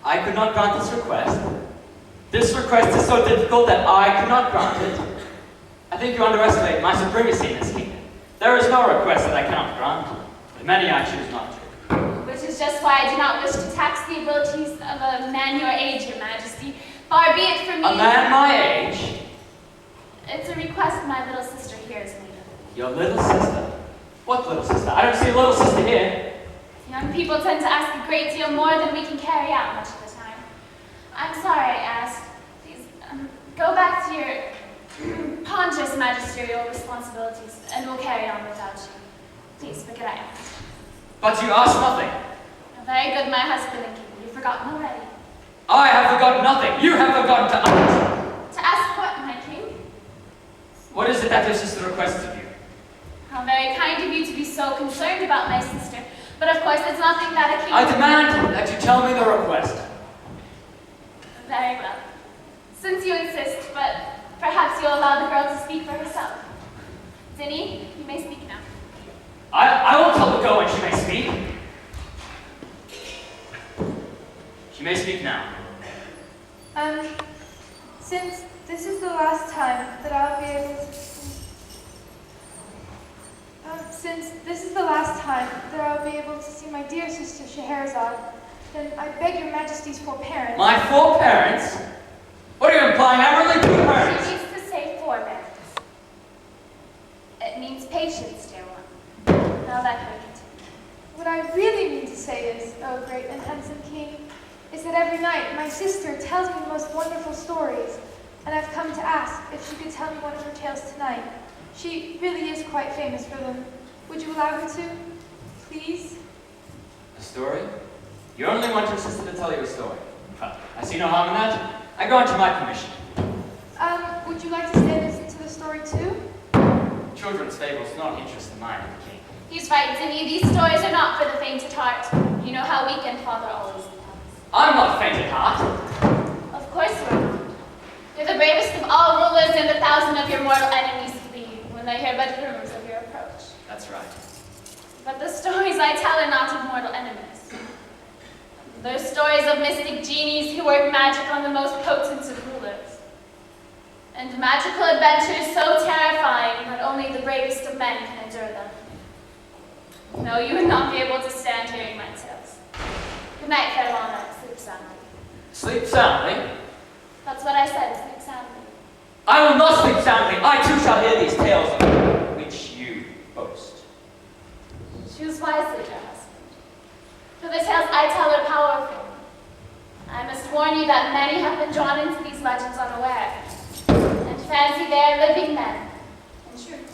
I could not grant this request. This request is so difficult that I cannot grant it. I think you underestimate my supremacy in this kingdom. There is no request that I cannot grant, but many I choose not to. Which is just why I do not wish to tax the abilities of a man your age, your majesty. Far be it from me. A man my age? It's a request my little sister here has made. Your little sister? What little sister? I don't see a little sister here. Young people tend to ask a great deal more than we can carry out much of the time. I'm sorry I asked. Please, go back to your conscious magisterial responsibilities, and we'll carry on without you. Please, forget I asked. But you asked nothing. Very good, my husband and king. You've forgotten already. I have forgotten nothing. You have forgotten to ask. To ask what, my king? What is it that your sister requests of you? How very kind of you to be so concerned about my sister. But of course, it's nothing that a king... I demand that you tell me the request. Very well. Since you insist, but perhaps you'll allow the girl to speak for herself. Zinni, you may speak now. I will tell the girl when she may speak. She may speak now. Since this is the last time that I'll be able to... since this is the last time that I'll be able to see my dear sister Scheherazade, then I beg your majesty's forbearance. My forbearance? What are you implying? I'm really two parents. She needs to say forbearance. It means patience, dear one. Now let her continue. What I really mean to say is, oh great and handsome king, is that every night my sister tells me the most wonderful stories, and I've come to ask if she could tell me one of her tales tonight. She really is quite famous for them. Would you allow her to? Please? A story? You only want your sister to tell you a story. Well, I see no harm in that. I grant you my permission. Would you like to stay and listen to the story too? Children's fables do not interest the mind of the king. He's right, Zinni. These stories are not for the faint at heart. You know how weak and father always becomes. I'm not faint at heart. Of course you are not. You're the bravest of all rulers, and 1,000 of your mortal enemies flee when they hear but rumors of your approach. That's right. But the stories I tell are not of mortal enemies. They're stories of mystic genies who work magic on the most potent of rulers. And magical adventures so terrifying that only the bravest of men can endure them. No, you would not be able to stand hearing my tales. Good night, Caravana. Sleep soundly. Sleep soundly? That's what I said, sleep soundly. I will not sleep soundly. I too shall hear these tales of which you boast. Choose wisely, dear husband. For the tales I tell are powerful. I must warn you that many have been drawn into these legends unaware, and fancy they are living men, in truth.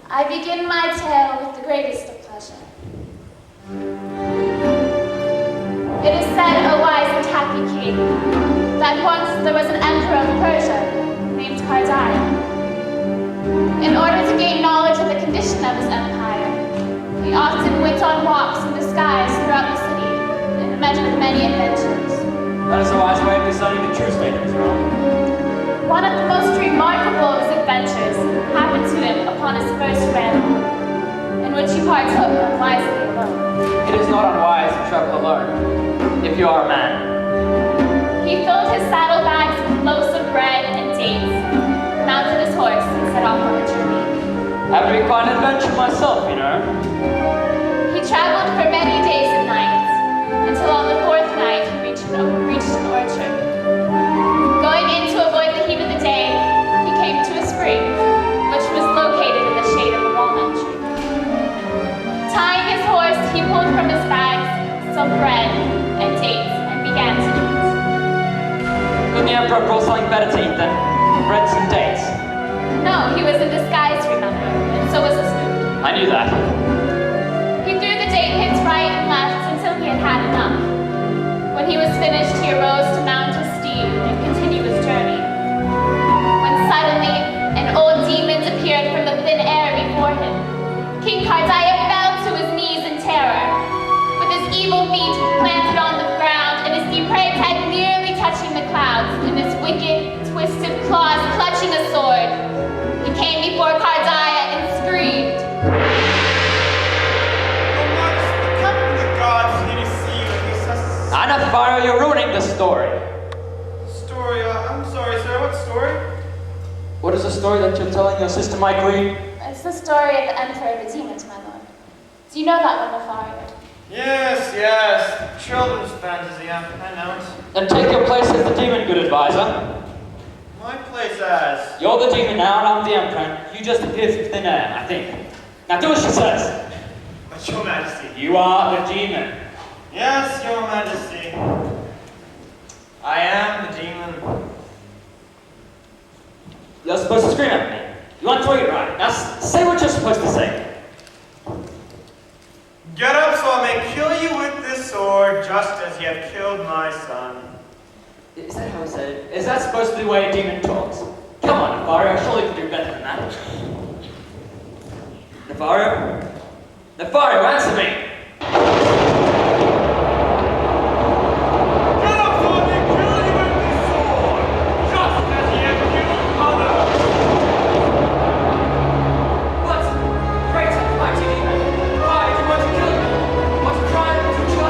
I begin my tale with the greatest of pleasure. It is said, O wise and happy king, that once there was an emperor of Persia named Cardiah. In order to gain knowledge of the condition of his empire, he often went on walks in disguise throughout the city and met with many adventures. That is a wise way of discerning the true state of his realm. One of the most remarkable of his adventures happened to him upon his first ramble, in which he partook unwisely alone. It is not unwise to travel alone, if you are a man. He filled his saddlebags with loaves of bread and dates, mounted his horse, and set off on a journey. I've been quite an adventure myself, you know. He traveled for many days and nights, until on the fourth night he reached an orchard. Going in to avoid the heat of the day, he came to a spring, which was located in the shade of a walnut tree. Tying his horse, he pulled from his bags some bread and dates and began to eat. Couldn't the emperor brought something better to eat than bread and dates? No, he was in disguise, remember, and so was his food. I knew that. He threw the date hits right and left until he had had enough. When he was finished, he arose to mount his steed and continue his journey. When suddenly, an old demon appeared from the thin air before him. King Cardiah fell to his knees in terror. With his evil feet planted on the ground and his depraved head nearly touching the clouds, and his wicked, twisted claws clutching a sword, he came before Cardiah and screamed. Anna, you're ruining the story. Story? I'm sorry, sir. What story? What is the story that you're telling your sister, my queen? It's the story of the Emperor of the Demons, my lord. Do you know that one, Lothario? Yes. Children's fantasy. I know it. Then take your place as the demon, good advisor. My place as? You're the demon now, and I'm the emperor. You just appeared from thin air, I think. Now do as she says. But your majesty. You are the demon. Yes, your majesty. I am the demon. You're supposed to scream at me. You want to read it right. Now say what you're supposed to say. Get up so I may kill you with this sword, just as you have killed my son. Is that how he said it? Is that supposed to be the way a demon talks? Come on, Nefario, surely you can do better than that. Nefario? Nefario, answer me!